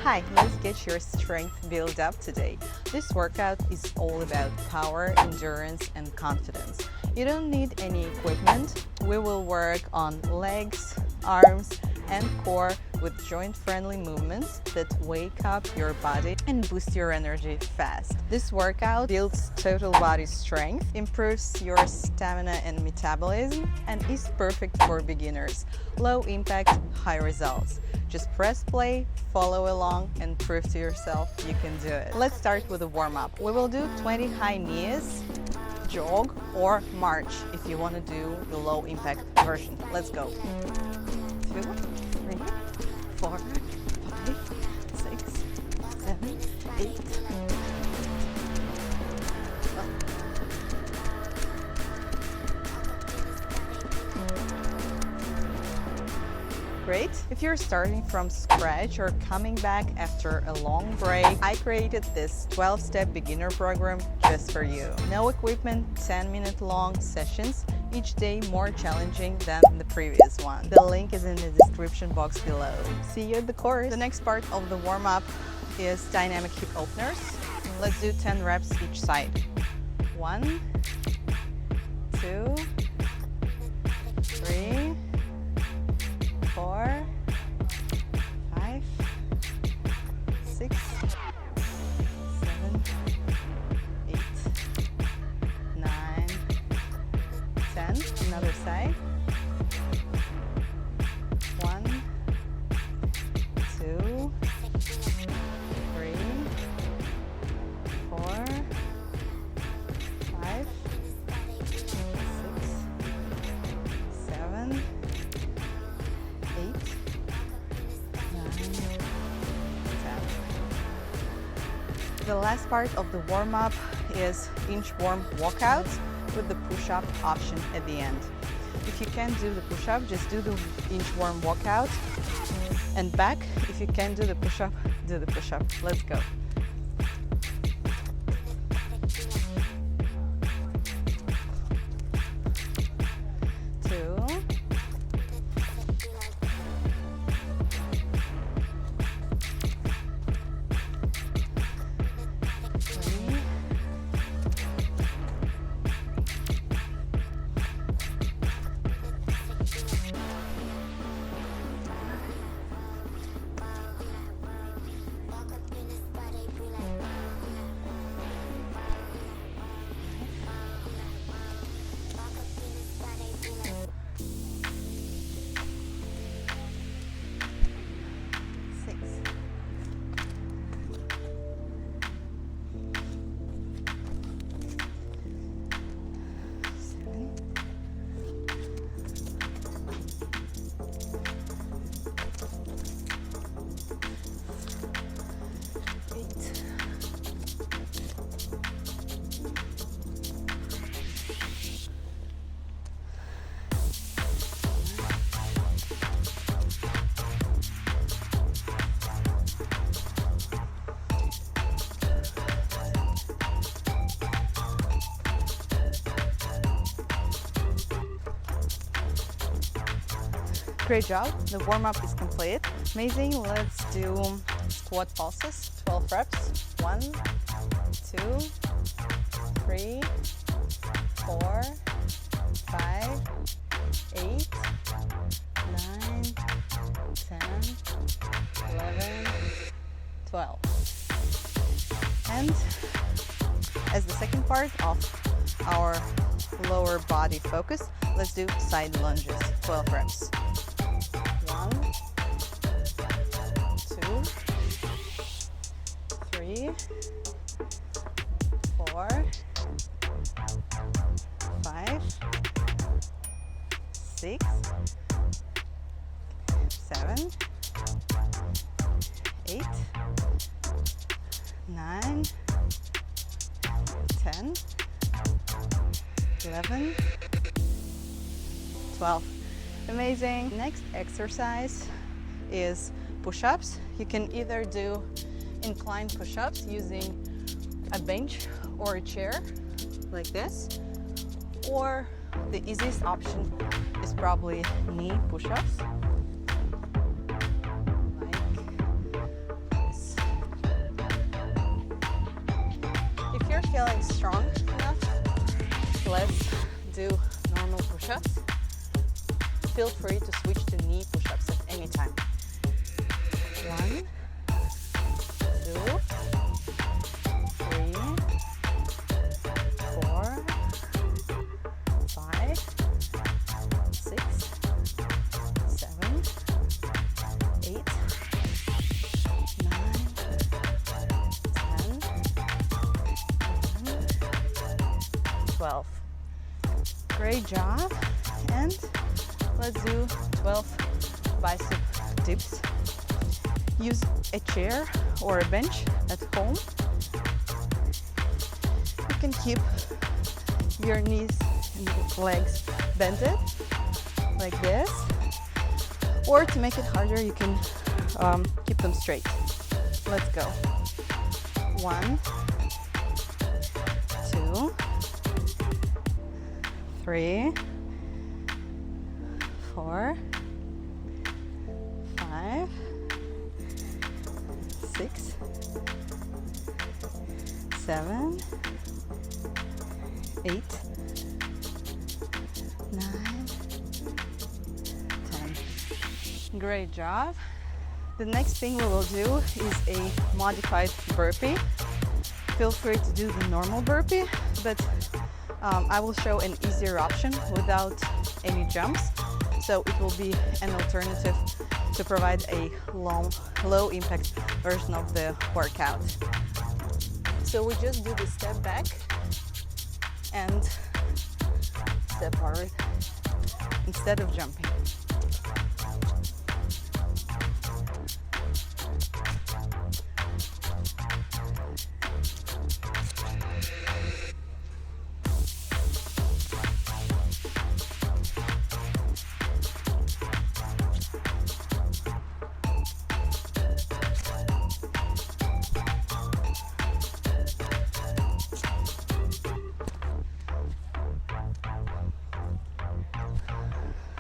Hi, let's get your strength build up today. This workout is all about power, endurance, and confidence. You don't need any equipment. We will work on legs, arms, and core with joint-friendly movements that wake up your body and boost your energy fast. This workout builds total body strength, improves your stamina and metabolism, and is perfect for beginners. Low impact, high results. Just press play, follow along, and prove to yourself you can do it. Let's start with a warm-up. We will do 20 high knees, jog, or march if you want to do the low impact version. Let's go. 2, 3, 4, 5, 6, 7, 8. Great. If you're starting from scratch or coming back after a long break, I created this 12-step beginner program just for you. No equipment, 10-minute long sessions, each day more challenging than the previous one. The link is in the description box below. See you at the course. The next part of the warm-up is dynamic hip openers. Let's do 10 reps each side. 1, 2, 3, 4, 5, 6, 7, 8, 9, 10. Another side. 1, 2, 3, 4, 5, 6, 7, 8, 9, 10. The last part of the warm-up is inchworm walkouts with the push-up option at the end. If you can't do the push-up, just do the inchworm walkout and back. If you can't do the push-up, do the push-up. Let's go. 2, 3, 6, 7, 8. Great job, the warm-up is complete. Amazing, let's do squat pulses, 12 reps. 1, 2, 3, 4, 5, 8, 9, 10, 11, 12. And as the second part of our lower body focus, let's do side lunges, 12 reps. 1, 2, 3, 4, 5, 6, 7, 8, 9, 10, 11, 12. Amazing. Next exercise is push-ups. You can either do inclined push-ups using a bench or a chair like this, or the easiest option is probably knee push-ups like this. feeling strong enough, let's do normal push-ups. Feel free to switch to knee push-ups at any time. 1, 2, 3, 4, 5, 6, 7, 8, 9, 10, 11, 12. Great job. And let's do 12 bicep dips. Use a chair or a bench at home. You can keep your knees and legs bended like this, or to make it harder, you can keep them straight. Let's go. 1, 2, 3, 4, 5, 6, 7, 8, 9, 10. Great job. The next thing we will do is a modified burpee. Feel free to do the normal burpee, but I will show an easier option without any jumps. So it will be an alternative to provide a low impact version of the workout. So we just do the step back and step forward instead of jumping.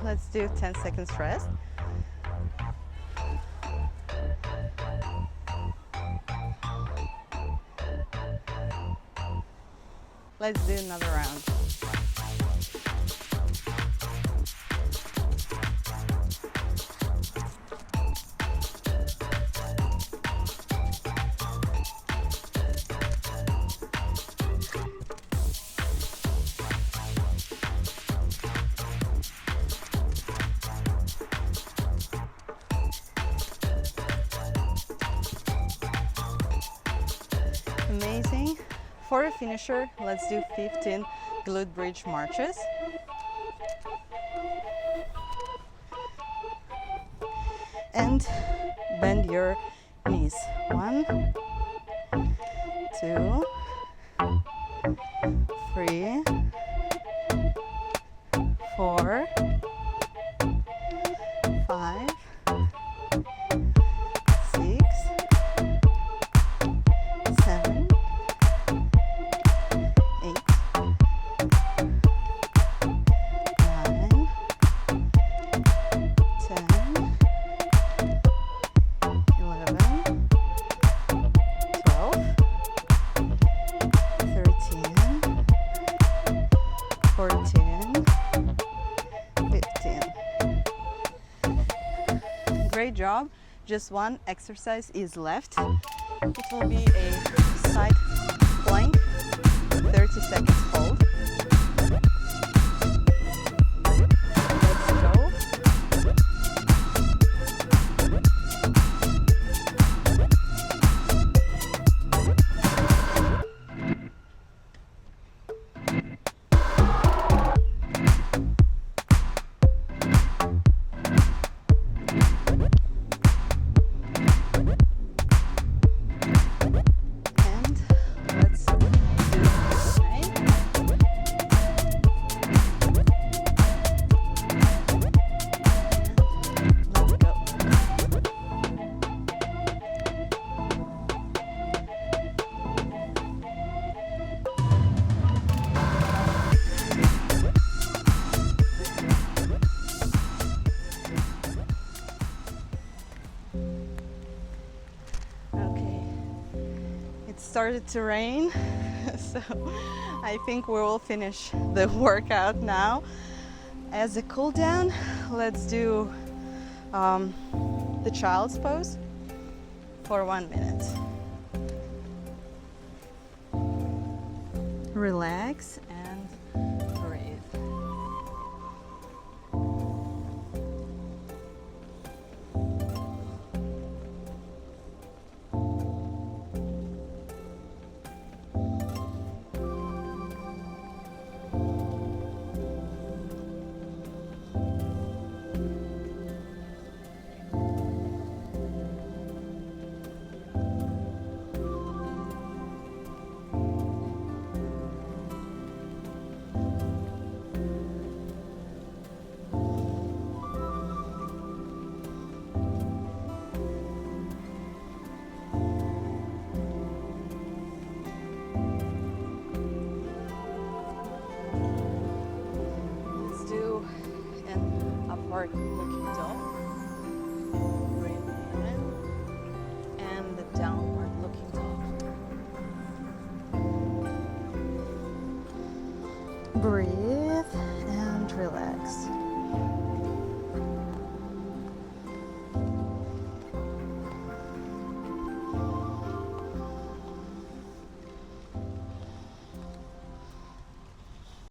Let's do 10 seconds rest. Let's do another round. Amazing. For a finisher, let's do 15 glute bridge marches. And bend your knees. 1, 2, 3, 4, 5, 6, 7, 8, 9, 10, 11, 12, 13, 14, 15. Great job. Just one exercise is left. It will be a side plank, 30 seconds hold. Let's go. Started to rain So I think we will finish the workout now. As a cool down, let's do the child's pose for 1 minute. Relax and breathe. Upward looking dog. Breathe in. And the downward looking dog. Breathe.